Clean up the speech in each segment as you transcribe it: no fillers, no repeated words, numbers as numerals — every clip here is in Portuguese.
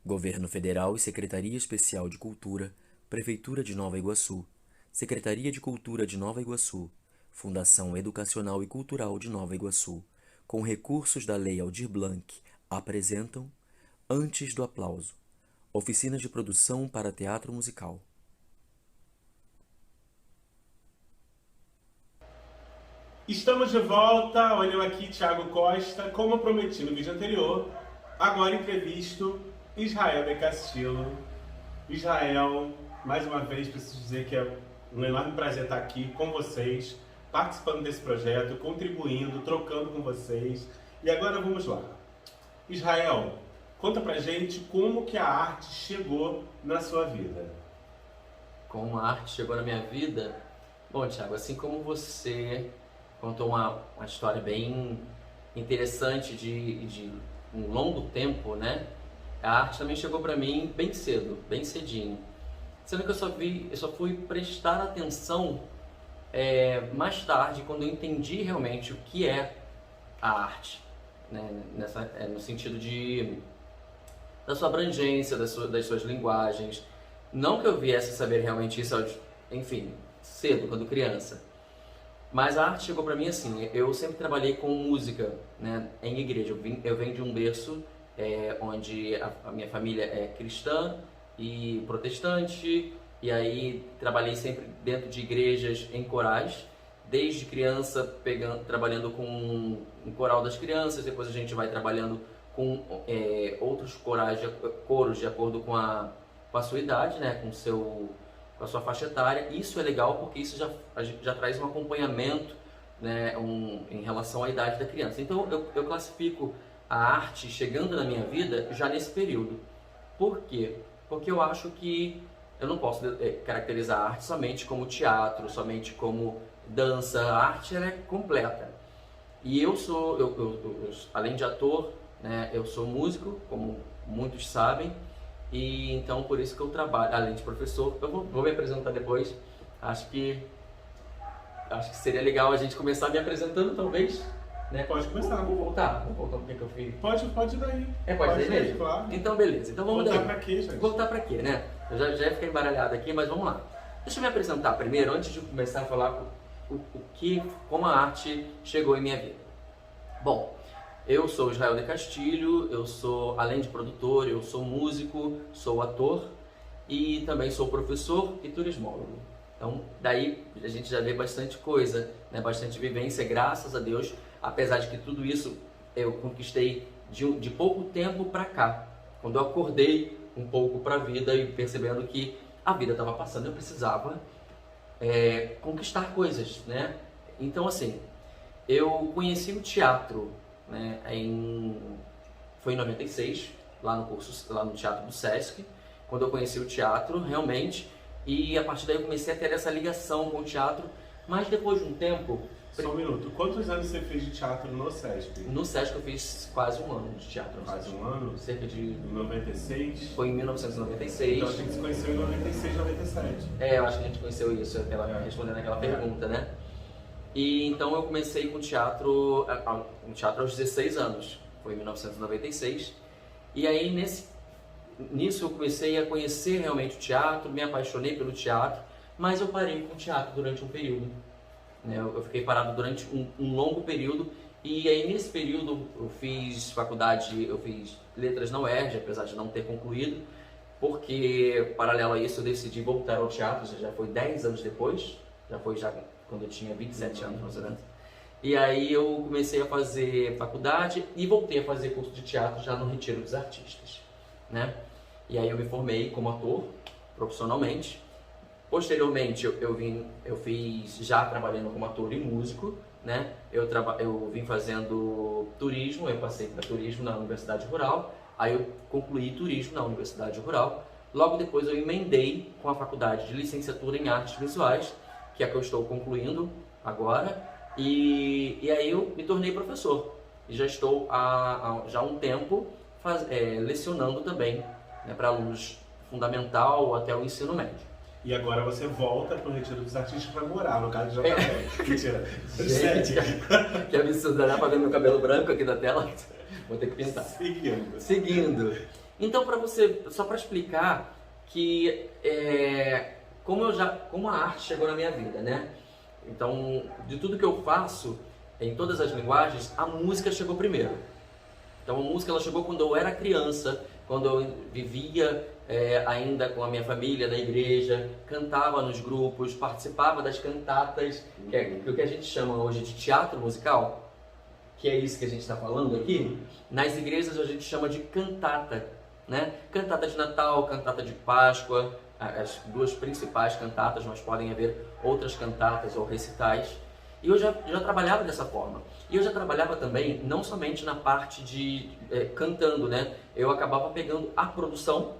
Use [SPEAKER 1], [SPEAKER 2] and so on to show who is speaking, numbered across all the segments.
[SPEAKER 1] Governo Federal e Secretaria Especial de Cultura, Prefeitura de Nova Iguaçu, Secretaria de Cultura de Nova Iguaçu, Fundação Educacional e Cultural de Nova Iguaçu, com recursos da Lei Aldir Blanc, apresentam Antes do Aplauso, Oficina de Produção para Teatro Musical.
[SPEAKER 2] Estamos de volta, olha eu aqui, Thiago Costa, como eu prometi no vídeo anterior, agora entrevisto Israel de Castillo. Israel, mais uma vez preciso dizer que é um enorme prazer estar aqui com vocês, participando desse projeto, contribuindo, trocando com vocês. E agora vamos lá. Israel, conta pra gente como que a arte chegou na sua vida.
[SPEAKER 3] Como a arte chegou na minha vida? Bom, Thiago, assim como você contou uma história bem interessante de um longo tempo, né? A arte também chegou para mim bem cedo, bem cedinho. Sendo que eu só fui prestar atenção mais tarde, quando eu entendi realmente o que é a arte, né? No sentido da sua abrangência, das suas linguagens. Não que eu viesse a saber realmente isso, enfim, cedo, quando criança. Mas a arte chegou para mim assim, eu sempre trabalhei com música, né, em igreja. Eu venho de um berço onde a minha família é cristã e protestante, e aí trabalhei sempre dentro de igrejas em corais, desde criança trabalhando com o coral das crianças, depois a gente vai trabalhando com outros coros de acordo com a sua idade, né, com a sua faixa etária. Isso é legal porque isso já traz um acompanhamento, né, em relação à idade da criança. Então eu classifico a arte chegando na minha vida já nesse período. Por quê? Porque eu acho que eu não posso caracterizar a arte somente como teatro, somente como dança. A arte ela é completa. E eu além de ator, né, eu sou músico, como muitos sabem. E então por isso que eu trabalho, além de professor. Eu vou me apresentar depois. Acho que seria legal a gente começar me apresentando, talvez, né?
[SPEAKER 2] Pode começar.
[SPEAKER 3] Vou voltar o que eu fiz.
[SPEAKER 2] Pode ir daí.
[SPEAKER 3] Pode ir mesmo?
[SPEAKER 2] Claro.
[SPEAKER 3] Então beleza, então vamos
[SPEAKER 2] voltar
[SPEAKER 3] daí.
[SPEAKER 2] Pra quê, gente?
[SPEAKER 3] Voltar pra quê, né? Eu já ia ficar embaralhado aqui, mas vamos lá. Deixa eu me apresentar primeiro, antes de começar a falar como a arte chegou em minha vida. Bom, eu sou Israel de Castillo, eu sou, além de produtor, eu sou músico, sou ator e também sou professor e turismólogo. Então, daí a gente já vê bastante coisa, né? Bastante vivência, graças a Deus, apesar de que tudo isso eu conquistei de pouco tempo para cá, quando eu acordei um pouco para a vida e percebendo que a vida estava passando, eu precisava conquistar coisas, né? Então, assim, eu conheci o teatro, né, foi em 96, lá no Teatro do Sesc, quando eu conheci o teatro, realmente, e a partir daí eu comecei a ter essa ligação com o teatro, mas depois de um tempo...
[SPEAKER 2] Só um minuto, quantos anos você fez de teatro no Sesc?
[SPEAKER 3] No Sesc eu fiz quase um ano de teatro.
[SPEAKER 2] Quase um ano?
[SPEAKER 3] Cerca de...
[SPEAKER 2] Em 96?
[SPEAKER 3] Foi em 1996.
[SPEAKER 2] Então a gente se conheceu em 96, 97.
[SPEAKER 3] Eu acho que a gente conheceu isso, respondendo aquela pergunta, né? E então eu comecei com teatro aos 16 anos, foi em 1996. E aí nisso eu comecei a conhecer realmente o teatro, me apaixonei pelo teatro, mas eu parei com o teatro durante um período, né? Eu fiquei parado durante um longo período, e aí nesse período eu fiz faculdade, eu fiz letras na UERJ, apesar de não ter concluído, porque paralelo a isso eu decidi voltar ao teatro, já foi 10 anos depois, quando eu tinha 27 anos, mais ou menos. E aí eu comecei a fazer faculdade e voltei a fazer curso de teatro já no Retiro dos Artistas, né? E aí eu me formei como ator, profissionalmente. Posteriormente eu fiz já trabalhando como ator e músico, né? Eu vim fazendo turismo, eu passei para turismo na Universidade Rural, aí eu concluí turismo na Universidade Rural. Logo depois eu emendei com a faculdade de licenciatura em artes visuais, que é a que eu estou concluindo agora, e aí eu me tornei professor. E já estou há um tempo lecionando também, né, para alunos fundamental até o ensino médio.
[SPEAKER 2] E agora você volta pro Retiro dos Artistas para morar, no caso de JB. Mentira.
[SPEAKER 3] Gente, que absurdo, dá pra ver meu cabelo branco aqui da tela? Vou ter que pintar.
[SPEAKER 2] Seguindo.
[SPEAKER 3] Seguindo. Então, só para explicar que como a arte chegou na minha vida, né? Então, de tudo que eu faço, em todas as linguagens, a música chegou primeiro. Então, a música ela chegou quando eu era criança, quando eu vivia ainda com a minha família na igreja, cantava nos grupos, participava das cantatas, que é o que a gente chama hoje de teatro musical, que é isso que a gente está falando aqui. Nas igrejas a gente chama de cantata, né? Cantata de Natal, cantata de Páscoa, as duas principais cantatas, mas podem haver outras cantatas ou recitais. E eu já trabalhava dessa forma. E eu já trabalhava também, não somente na parte de cantando, né? Eu acabava pegando a produção,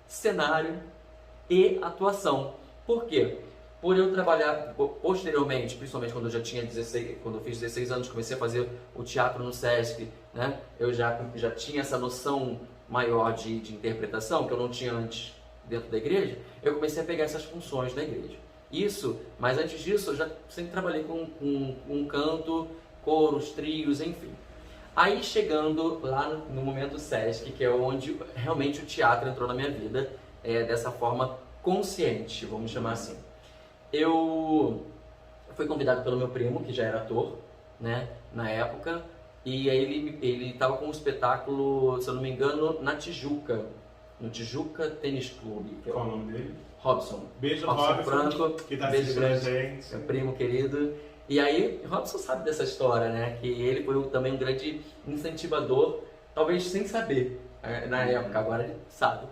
[SPEAKER 3] cenário e atuação. Por quê? Por eu trabalhar posteriormente, principalmente quando eu já tinha 16, quando eu fiz 16 anos, comecei a fazer o teatro no Sesc, né? Eu já tinha essa noção maior de interpretação, que eu não tinha antes dentro da igreja. Eu comecei a pegar essas funções da igreja. Mas antes disso eu já sempre trabalhei com canto, coros, trios, enfim. Aí chegando lá no momento Sesc, que é onde realmente o teatro entrou na minha vida, dessa forma consciente, vamos chamar assim. Eu fui convidado pelo meu primo, que já era ator, né, na época, e aí ele estava com um espetáculo, se eu não me engano, na Tijuca, no Tijuca Tênis Clube.
[SPEAKER 2] Qual o nome dele?
[SPEAKER 3] Robson.
[SPEAKER 2] Beijo, Robson
[SPEAKER 3] Franco,
[SPEAKER 2] que tá
[SPEAKER 3] beijo
[SPEAKER 2] assistindo a
[SPEAKER 3] grande,
[SPEAKER 2] gente.
[SPEAKER 3] meu primo querido. E aí, Robson sabe dessa história, né? Que ele foi também um grande incentivador, talvez sem saber, na época, agora ele sabe.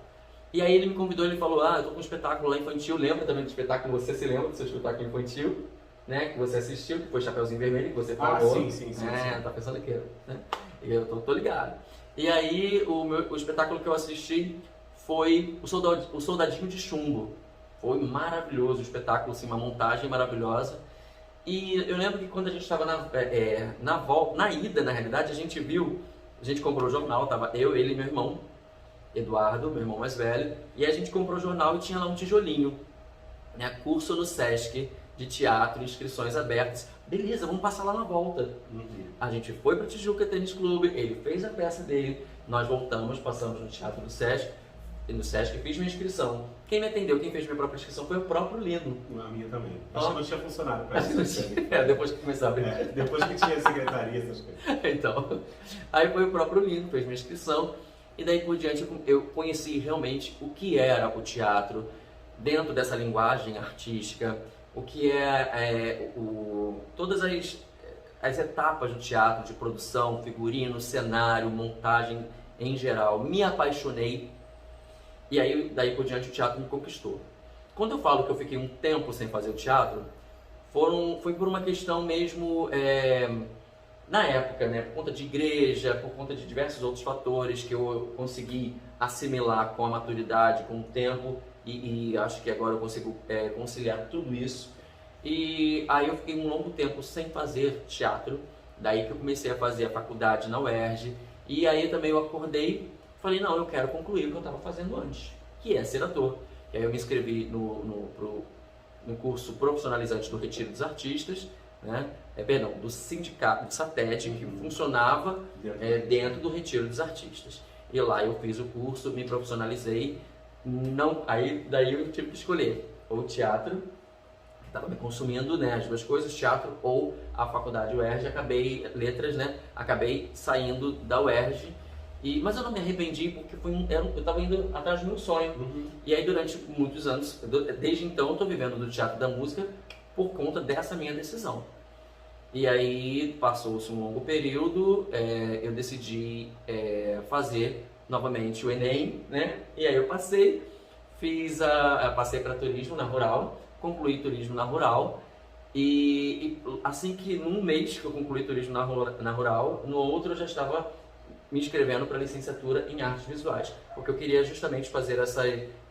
[SPEAKER 3] E aí ele me convidou, ele falou, eu tô com um espetáculo lá infantil, lembra também do espetáculo, você se lembra do seu espetáculo infantil, né? Que você assistiu, que foi Chapeuzinho Vermelho, que você falou.
[SPEAKER 2] Sim.
[SPEAKER 3] Tá pensando aqui, né? E eu tô ligado. E aí, o espetáculo que eu assisti foi o Soldadinho de Chumbo. Foi maravilhoso o espetáculo, assim, uma montagem maravilhosa. E eu lembro que quando a gente estava na ida, na realidade, a gente comprou o jornal, tava eu, ele e meu irmão, Eduardo, meu irmão mais velho, e a gente comprou o jornal e tinha lá um tijolinho, né, curso no Sesc de teatro, inscrições abertas. Beleza, vamos passar lá na volta. A gente foi para o Tijuca Tênis Clube, ele fez a peça dele, nós voltamos, passamos no teatro do Sesc, e no Sesc fiz minha inscrição. Quem me atendeu, quem fez minha própria inscrição foi o próprio Lino.
[SPEAKER 2] A minha também. Acho que não tinha funcionado para isso.
[SPEAKER 3] Depois que começou a abrir.
[SPEAKER 2] Depois que tinha secretaria, essas coisas.
[SPEAKER 3] Então, aí foi o próprio Lino, fez minha inscrição. E daí por diante eu conheci realmente o que era o teatro dentro dessa linguagem artística, o que todas as etapas do teatro, de produção, figurino, cenário, montagem em geral. Me apaixonei e aí daí por diante o teatro me conquistou. Quando eu falo que eu fiquei um tempo sem fazer o teatro, foi por uma questão mesmo, na época, né, por conta de igreja, por conta de diversos outros fatores que eu consegui assimilar com a maturidade, com o tempo, e acho que agora eu consigo conciliar tudo isso. E aí eu fiquei um longo tempo sem fazer teatro, daí que eu comecei a fazer a faculdade na UERJ, e aí também eu acordei, falei, não, eu quero concluir o que eu estava fazendo antes, que é ser ator. E aí eu me inscrevi no curso profissionalizante do Retiro dos Artistas, né? Do sindicato, do SATET, que funcionava dentro do Retiro dos Artistas. E lá eu fiz o curso, me profissionalizei, daí eu tive que escolher ou teatro, que estava me consumindo, né, as duas coisas, teatro ou a faculdade UERJ, letras, né, acabei saindo da UERJ, mas eu não me arrependi porque eu estava indo atrás do meu sonho. E aí durante muitos anos, desde então eu estou vivendo do teatro e da música por conta dessa minha decisão. E aí passou-se um longo período, eu decidi fazer novamente o Enem, né? E aí eu passei para turismo na Rural, concluí turismo na Rural, e assim que num mês que eu concluí turismo na Rural, no outro eu já estava me inscrevendo para licenciatura em artes visuais, porque eu queria justamente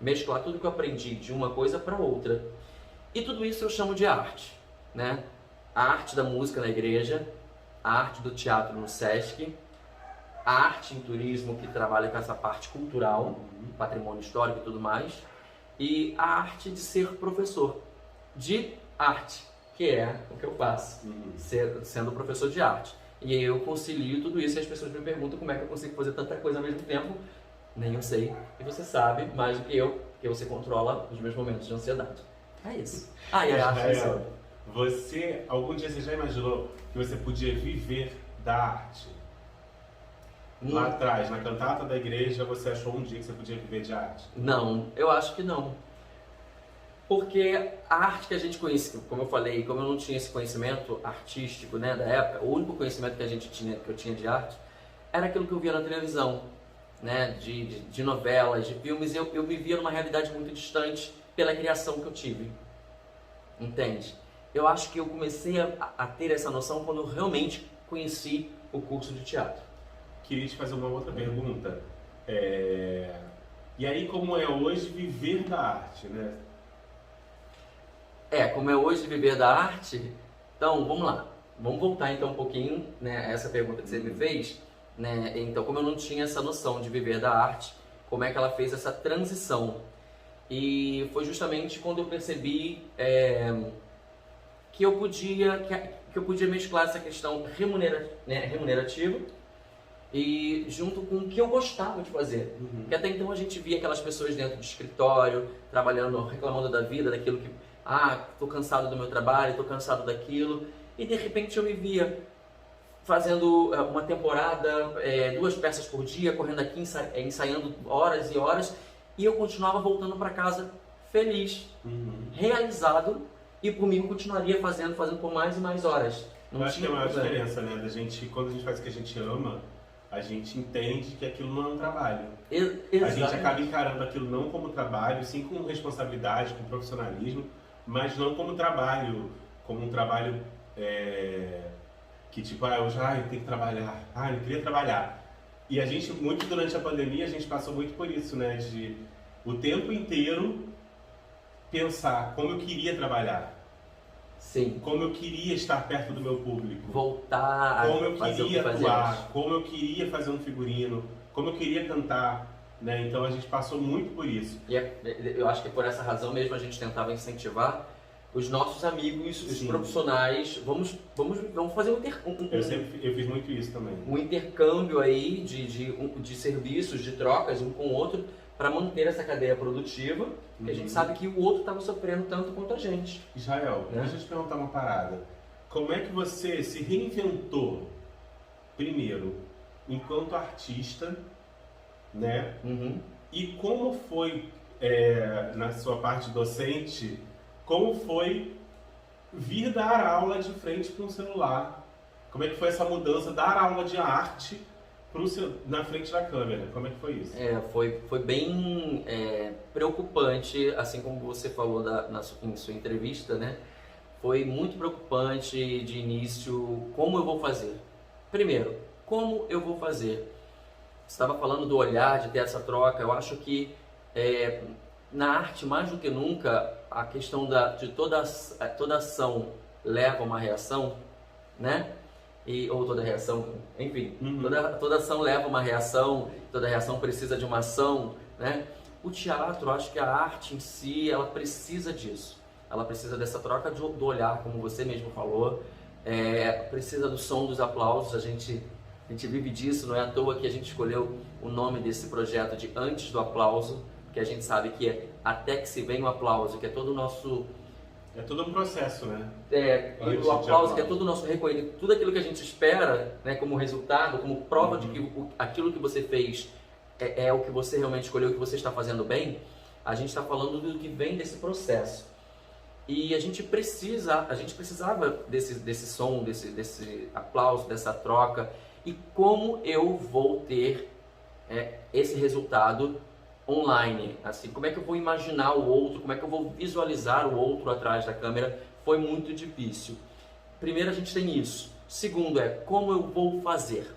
[SPEAKER 3] mesclar tudo que eu aprendi de uma coisa para outra. E tudo isso eu chamo de arte, né? A arte da música na igreja, a arte do teatro no Sesc, a arte em turismo que trabalha com essa parte cultural, patrimônio histórico e tudo mais, e a arte de ser professor de arte, que é o que eu faço, sendo professor de arte. E eu concilio tudo isso e as pessoas me perguntam como é que eu consigo fazer tanta coisa ao mesmo tempo, Nem eu sei. E você sabe mais do que eu, porque você controla os meus momentos de ansiedade. É isso. Ah, e a arte é isso.
[SPEAKER 2] Algum dia você já imaginou que você podia viver da arte? Lá atrás, na cantata da igreja, você achou um dia que você podia viver de arte?
[SPEAKER 3] Não, eu acho que não. Porque a arte que a gente conhece, como eu falei, como eu não tinha esse conhecimento artístico, né, da época, o único conhecimento que eu tinha de arte, era aquilo que eu via na televisão, né, de novelas, de filmes, e eu me via numa realidade muito distante pela criação que eu tive. Entende? Eu acho que eu comecei a ter essa noção quando eu realmente conheci o curso de teatro.
[SPEAKER 2] Queria te fazer uma outra pergunta. E aí, como é hoje viver da arte, né?
[SPEAKER 3] Como é hoje viver da arte? Então, vamos lá. Vamos voltar então um pouquinho, né, a essa pergunta que você me fez. Né? Então, como eu não tinha essa noção de viver da arte, como é que ela fez essa transição? E foi justamente quando eu percebi que eu podia mesclar essa questão remunerativa e junto com o que eu gostava de fazer. Porque até então a gente via aquelas pessoas dentro do escritório, trabalhando, reclamando da vida, daquilo que, tô cansado do meu trabalho, tô cansado daquilo, e de repente eu me via fazendo uma temporada, 2 peças por dia, correndo aqui, ensaiando horas e horas, e eu continuava voltando para casa feliz, realizado, e por mim eu continuaria fazendo por mais e mais horas.
[SPEAKER 2] Eu acho que é a maior diferença, né, da gente, quando a gente faz o que a gente ama, a gente entende que aquilo não é um trabalho. A gente acaba encarando aquilo não como trabalho, sim com responsabilidade, com profissionalismo, mas não como trabalho, como um trabalho que tipo, hoje eu tenho que trabalhar, eu não queria trabalhar. E a gente, muito durante a pandemia, a gente passou muito por isso, né, de o tempo inteiro pensar como eu queria trabalhar.
[SPEAKER 3] Sim.
[SPEAKER 2] Como eu queria estar perto do meu público.
[SPEAKER 3] Voltar
[SPEAKER 2] como eu
[SPEAKER 3] fazer
[SPEAKER 2] queria
[SPEAKER 3] o que
[SPEAKER 2] atuar, como eu queria fazer um figurino, como eu queria cantar, né? Então a gente passou muito por isso.
[SPEAKER 3] E eu acho que por essa razão mesmo a gente tentava incentivar os nossos amigos, os profissionais. Vamos fazer
[SPEAKER 2] Eu fiz muito isso também.
[SPEAKER 3] Um intercâmbio aí de serviços, de trocas um com o outro, para manter essa cadeia produtiva, que a gente sabe que o outro estava sofrendo tanto quanto a gente.
[SPEAKER 2] Israel, deixa eu te perguntar uma parada. Como é que você se reinventou, primeiro, enquanto artista, né? E como foi, na sua parte docente, como foi vir dar aula de frente para um celular? Como é que foi essa mudança, dar aula de arte na frente da câmera? Como é que foi isso?
[SPEAKER 3] Foi bem preocupante, assim como você falou em sua entrevista, né? Foi muito preocupante de início. Como eu vou fazer? Primeiro, como eu vou fazer? Você estava falando do olhar, de ter essa troca. Eu acho que na arte, mais do que nunca, a questão de toda ação leva a uma reação, né? Ou toda reação, enfim, toda ação leva uma reação, toda reação precisa de uma ação, né? O teatro, acho que a arte em si, ela precisa disso. Ela precisa dessa troca do olhar, como você mesmo falou, precisa do som dos aplausos, a gente vive disso, não é à toa que a gente escolheu o nome desse projeto de Antes do Aplauso, porque a gente sabe que até que se venha o aplauso, que é todo o nosso...
[SPEAKER 2] É todo um processo, né?
[SPEAKER 3] E o aplauso, que é todo o nosso reconhecimento, tudo aquilo que a gente espera, né, como resultado, como prova de que aquilo que você fez é o que você realmente escolheu, o que você está fazendo bem, a gente está falando do que vem desse processo. E a gente precisava desse som, desse aplauso, dessa troca. E como eu vou ter esse resultado online, assim, como é que eu vou imaginar o outro, como é que eu vou visualizar o outro atrás da câmera, foi muito difícil. Primeiro a gente tem isso. Segundo como eu vou fazer,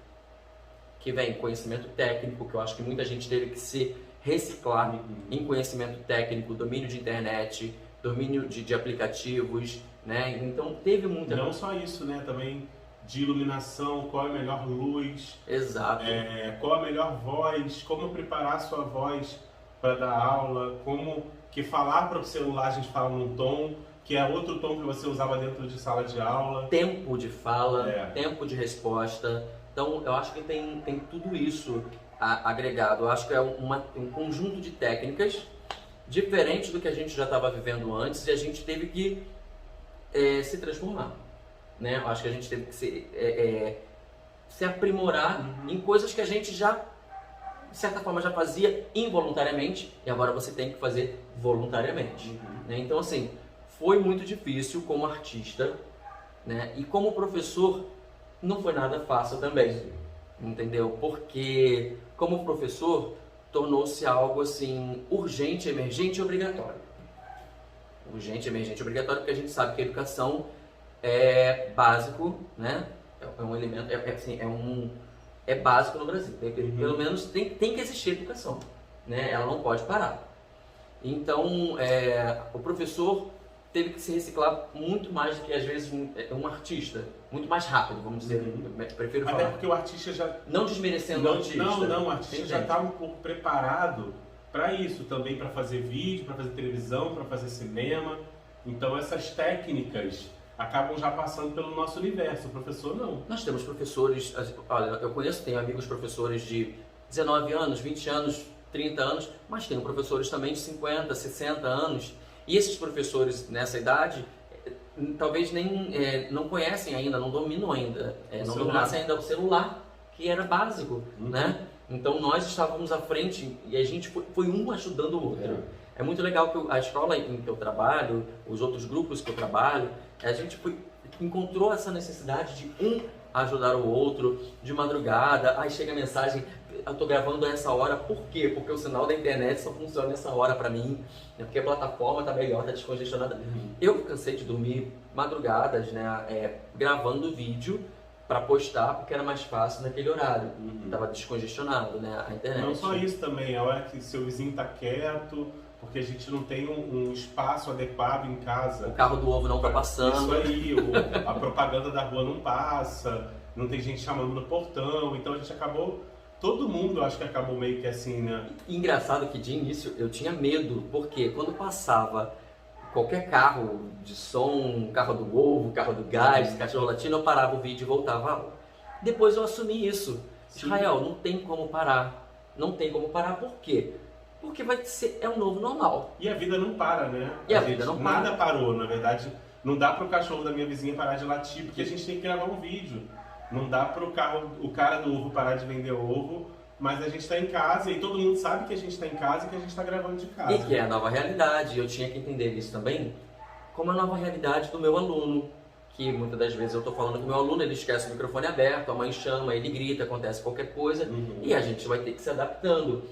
[SPEAKER 3] que vem conhecimento técnico, que eu acho que muita gente teve que se reciclar em conhecimento técnico, domínio de internet, domínio de aplicativos, né? Então teve muita...
[SPEAKER 2] Não só isso, né? Também de iluminação, qual é a melhor luz,
[SPEAKER 3] exato,
[SPEAKER 2] qual a melhor voz, como preparar a sua voz para dar aula, como que falar para o celular a gente fala num tom, que é outro tom que você usava dentro de sala de aula.
[SPEAKER 3] Tempo de fala, tempo de resposta. Então eu acho que tem tudo isso. agregado. Eu acho que é um conjunto de técnicas diferente do que a gente já estava vivendo antes e a gente teve que se transformar, né? Eu acho que a gente teve que se aprimorar em coisas que a gente já, de certa forma, já fazia involuntariamente e agora você tem que fazer voluntariamente, né? Então, assim, foi muito difícil como artista, né? E como professor, não foi nada fácil também, entendeu? Porque, como professor, tornou-se algo assim urgente, emergente e obrigatório. Urgente, emergente e obrigatório, porque a gente sabe que a educação é básico, né? É um elemento, é básico no Brasil. Pelo menos tem que existir educação, né? Ela não pode parar. Então, o professor teve que se reciclar muito mais do que, às vezes, um artista. Muito mais rápido, vamos dizer. Prefiro falar.
[SPEAKER 2] Até porque o artista já...
[SPEAKER 3] Não desmerecendo o artista.
[SPEAKER 2] Não, o artista já está um pouco preparado para isso também, para fazer vídeo, para fazer televisão, para fazer cinema. Então essas técnicas acabam já passando pelo nosso universo. O professor não.
[SPEAKER 3] Nós temos professores, olha, eu tenho amigos professores de 19 anos, 20 anos, 30 anos, mas tenho professores também de 50, 60 anos. E esses professores nessa idade talvez nem não conhecem ainda, não dominam ainda, não dominassem ainda o celular, que era básico, né? Então nós estávamos à frente e a gente foi um ajudando o outro. É muito legal que a escola em que eu trabalho, os outros grupos que eu trabalho, a gente encontrou essa necessidade de um ajudar o outro, de madrugada, aí chega a mensagem, eu tô gravando essa hora, por quê? Porque o sinal da internet só funciona nessa hora pra mim, né? Porque a plataforma tá melhor, tá descongestionada. Eu cansei de dormir madrugadas, né, gravando vídeo para postar, porque era mais fácil naquele horário, tava descongestionado, né, a internet.
[SPEAKER 2] Não só isso também, a hora que seu vizinho tá quieto, porque a gente não tem um espaço adequado em casa.
[SPEAKER 3] O carro do ovo não tá passando.
[SPEAKER 2] Isso aí, a propaganda da rua não passa, não tem gente chamando no portão, então a gente acabou... Todo mundo, acho que acabou meio que assim, né?
[SPEAKER 3] E engraçado que de início eu tinha medo, porque quando passava qualquer carro de som, carro do ovo, carro do gás, cachorro latino, eu parava o vídeo e voltava a aula. Depois eu assumi isso. Israel, não tem como parar. Não tem como parar, por quê? Porque é um novo normal.
[SPEAKER 2] E a vida não para, né?
[SPEAKER 3] E a vida não para.
[SPEAKER 2] Nada parou, na verdade. Não dá pro cachorro da minha vizinha parar de latir, porque a gente tem que gravar um vídeo. Não dá para o cara do ovo parar de vender ovo, mas a gente está em casa e todo mundo sabe que a gente está em casa e que a gente está gravando de casa.
[SPEAKER 3] E que é a nova realidade. Eu tinha que entender isso também como a nova realidade do meu aluno. Que muitas das vezes eu estou falando com o meu aluno, ele esquece o microfone aberto, a mãe chama, ele grita, acontece qualquer coisa e a gente vai ter que se adaptando.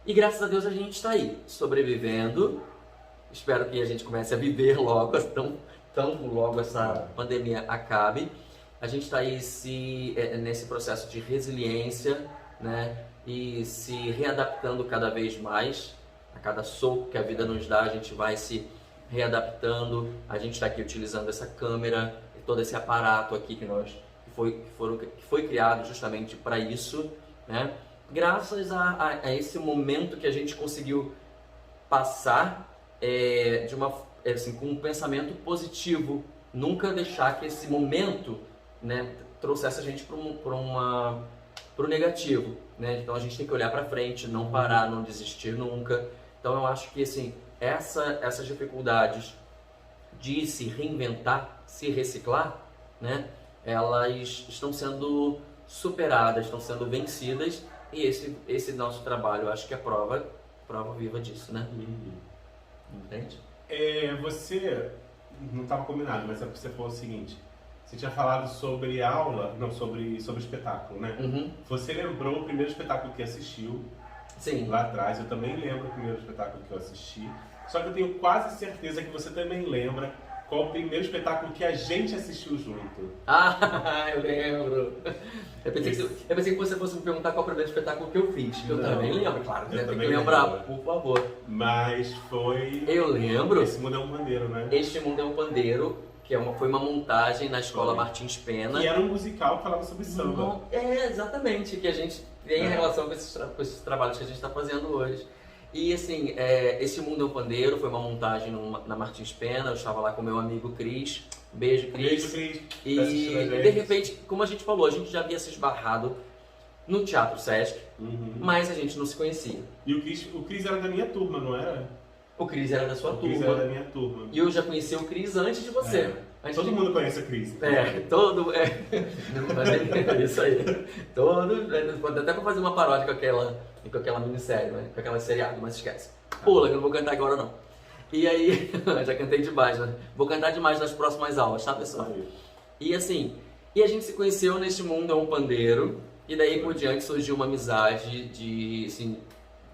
[SPEAKER 3] E graças a Deus a gente está aí, sobrevivendo. Espero que a gente comece a viver logo, tão logo essa pandemia acabe. A gente está aí nesse processo de resiliência, né? E se readaptando cada vez mais. A cada soco que a vida nos dá, a gente vai se readaptando. A gente está aqui utilizando essa câmera e todo esse aparato aqui que foi criado justamente para isso, né? Graças a esse momento que a gente conseguiu passar com um pensamento positivo. Nunca deixar que esse momento, né, trouxesse a gente para o negativo, né? Então a gente tem que olhar para frente, não parar, não desistir nunca. Então eu acho que assim, essas dificuldades de se reinventar, se reciclar, né, elas estão sendo superadas, estão sendo vencidas e esse nosso trabalho, eu acho que é prova viva disso, né? Entende?
[SPEAKER 2] Você não estava combinado, mas você falou o seguinte. Você tinha falado sobre aula, não, sobre espetáculo, né? Você lembrou o primeiro espetáculo que assistiu.
[SPEAKER 3] Sim.
[SPEAKER 2] Lá atrás. Eu também lembro o primeiro espetáculo que eu assisti. Só que eu tenho quase certeza que você também lembra qual o primeiro espetáculo que a gente assistiu junto.
[SPEAKER 3] Ah, eu lembro. Eu pensei que você fosse me perguntar qual o primeiro espetáculo que eu fiz. Eu também lembro, claro. Você tem que lembrar, por favor.
[SPEAKER 2] Mas foi...
[SPEAKER 3] Eu lembro.
[SPEAKER 2] Esse Mundo é um Pandeiro, né?
[SPEAKER 3] Este Mundo é um Pandeiro, que foi uma montagem na escola Martins Pena.
[SPEAKER 2] Que era um musical que falava sobre samba.
[SPEAKER 3] Exatamente, que a gente tem em relação com esses trabalhos que a gente está fazendo hoje. E assim, Esse Mundo é um Pandeiro foi uma montagem na Martins Pena, eu estava lá com meu amigo Cris. Beijo, Cris.
[SPEAKER 2] Beijo, Cris.
[SPEAKER 3] E de repente, como a gente falou, a gente já havia se esbarrado no Teatro Sesc,
[SPEAKER 2] Uhum.
[SPEAKER 3] mas a gente não se conhecia.
[SPEAKER 2] E o Cris era da minha turma, não era?
[SPEAKER 3] O Cris era da sua
[SPEAKER 2] O Cris
[SPEAKER 3] turma.
[SPEAKER 2] era da minha turma.
[SPEAKER 3] E eu já conheci o Cris antes de você.
[SPEAKER 2] É.
[SPEAKER 3] Antes
[SPEAKER 2] Todo
[SPEAKER 3] de...
[SPEAKER 2] mundo conhece a Cris.
[SPEAKER 3] todo. É isso aí. Pode até pra fazer uma paródia com aquela minissérie, né? Com aquela seriado, mas esquece. Pula, que eu não vou cantar agora não. E aí, já cantei demais, né? Vou cantar demais nas próximas aulas, tá, pessoal? E assim, a gente se conheceu neste mundo é um pandeiro, e daí por diante surgiu uma amizade de, assim,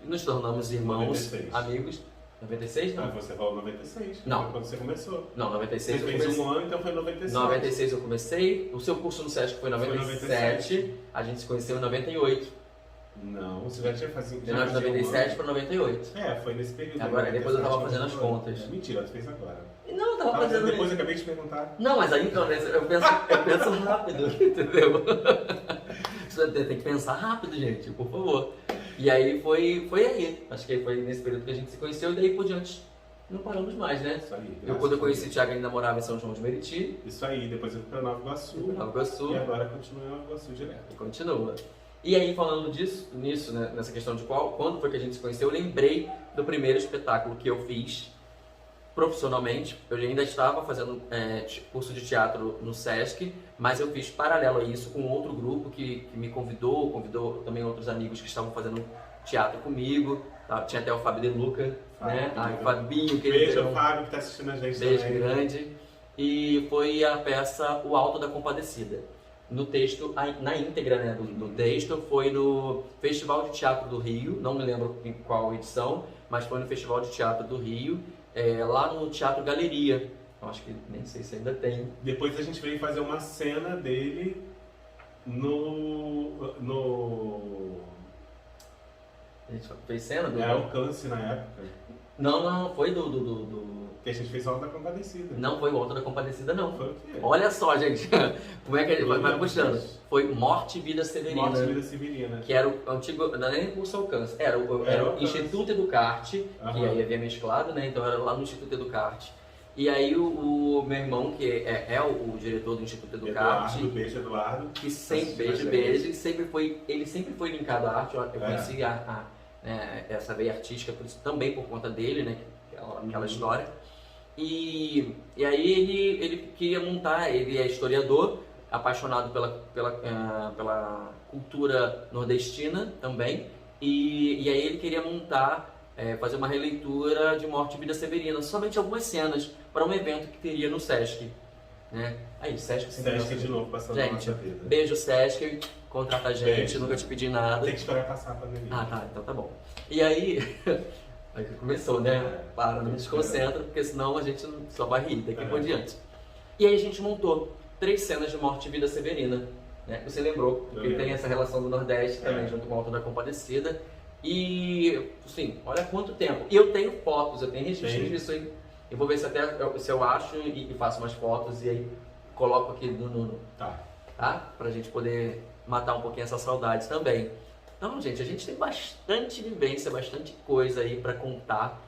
[SPEAKER 3] nos tornamos irmãos,
[SPEAKER 2] 96.
[SPEAKER 3] amigos. 96 não?
[SPEAKER 2] Ah, você falou 96?
[SPEAKER 3] Não.
[SPEAKER 2] Foi quando você começou.
[SPEAKER 3] Não, 96
[SPEAKER 2] Você
[SPEAKER 3] eu
[SPEAKER 2] fez
[SPEAKER 3] comecei.
[SPEAKER 2] um ano, então foi 96.
[SPEAKER 3] 96 eu comecei, o seu curso no Sesc foi em 97, a gente se conheceu em 98.
[SPEAKER 2] Não, você já tinha feito.
[SPEAKER 3] De 97 para 98.
[SPEAKER 2] É, foi nesse período.
[SPEAKER 3] Agora, depois eu tava
[SPEAKER 2] 97,
[SPEAKER 3] fazendo as contas.
[SPEAKER 2] É, mentira, tu fez agora.
[SPEAKER 3] Não, eu tava
[SPEAKER 2] Ah,
[SPEAKER 3] fazendo.
[SPEAKER 2] depois eu acabei de te perguntar.
[SPEAKER 3] Não, mas aí então, né, eu penso rápido, entendeu? Você tem que pensar rápido, gente, por favor. E aí foi aí. Acho que foi nesse período que a gente se conheceu e daí por diante não paramos mais, né?
[SPEAKER 2] Isso aí.
[SPEAKER 3] Quando eu conheci o Thiago, ele ainda morava em São João de Meriti,
[SPEAKER 2] Isso aí, depois eu fui pra Nova Iguaçu.
[SPEAKER 3] Nova Iguaçu,
[SPEAKER 2] E agora continuo em Nova Iguaçu direto.
[SPEAKER 3] e continua. E aí, falando nisso, né, nessa questão de quando foi que a gente se conheceu, eu lembrei do primeiro espetáculo que eu fiz profissionalmente. Eu ainda estava fazendo curso de teatro no Sesc, mas eu fiz paralelo a isso com outro grupo que me convidou também outros amigos que estavam fazendo teatro comigo. Tá? Tinha até o Fábio De Luca, né? O Fabinho, que ele
[SPEAKER 2] Beijo, Fábio, que tá assistindo a gente
[SPEAKER 3] beijo
[SPEAKER 2] também.
[SPEAKER 3] grande. E foi a peça O Alto da Compadecida. No texto, na íntegra, né, do texto, foi no Festival de Teatro do Rio, não me lembro em qual edição, mas foi no Festival de Teatro do Rio, lá no Teatro Galeria. Eu acho que nem sei se ainda tem.
[SPEAKER 2] Depois a gente veio fazer uma cena dele no
[SPEAKER 3] A gente fez cena do...
[SPEAKER 2] Alcance na época.
[SPEAKER 3] Não, foi
[SPEAKER 2] Que a gente fez Alta da Compadecida.
[SPEAKER 3] Não foi o Alto da Compadecida, não.
[SPEAKER 2] Foi o quê?
[SPEAKER 3] Olha só, gente, como é que ele vai puxando. Foi Morte e Vida Severina.
[SPEAKER 2] Morte e Vida Severina.
[SPEAKER 3] Que era o antigo, não era nem curso Alcance, era o Instituto Educarte, que aí havia mesclado, né? Então era lá no Instituto Educarte. E aí o meu irmão, que é o diretor do Instituto Educarte,
[SPEAKER 2] Beijo, Eduardo.
[SPEAKER 3] que sempre, beijo, ele sempre foi linkado à arte. Eu conheci essa veia artística também por conta dele, né? Aquela história. E aí ele queria montar, ele é historiador, apaixonado pela cultura nordestina também, e aí ele queria montar, fazer uma releitura de Morte e Vida Severina, somente algumas cenas, para um evento que teria no Sesc. Né? Aí, Sesc
[SPEAKER 2] De novo, passando na
[SPEAKER 3] gente,
[SPEAKER 2] nossa vida.
[SPEAKER 3] beijo Sesc, contrata a gente,
[SPEAKER 2] Beijo.
[SPEAKER 3] Nunca te pedi nada.
[SPEAKER 2] Tem que esperar passar a pandemia.
[SPEAKER 3] Ah, tá, então tá bom. E aí, aí começou, né? Para, não me desconcentra, porque senão a gente só vai rir daqui por diante. E aí a gente montou 3 cenas de Morte e Vida Severina, né? Você lembrou, porque tem essa relação do Nordeste também, junto com o Alto da Compadecida. E, assim, olha quanto tempo. E eu tenho fotos, eu tenho registros disso aí. Eu vou ver se eu acho e faço umas fotos e aí coloco aqui no tá? Pra gente poder matar um pouquinho essa saudade também. Então, gente, a gente tem bastante vivência, bastante coisa aí pra contar.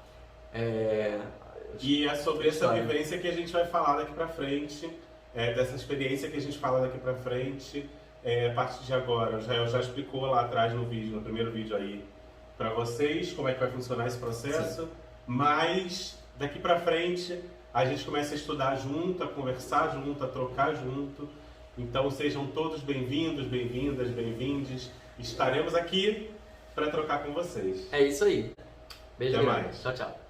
[SPEAKER 2] E é sobre essa vivência que a gente vai falar daqui pra frente, dessa experiência que a gente fala daqui pra frente, a partir de agora. O Jael já explicou lá atrás no primeiro vídeo aí, pra vocês, como é que vai funcionar esse processo, sim. Mas daqui pra frente a gente começa a estudar junto, a conversar junto, a trocar junto. Então sejam todos bem-vindos, bem-vindas, bem-vindes. Estaremos aqui para trocar com vocês.
[SPEAKER 3] É isso aí. Beijo.
[SPEAKER 2] Até mais.
[SPEAKER 3] Tchau, tchau.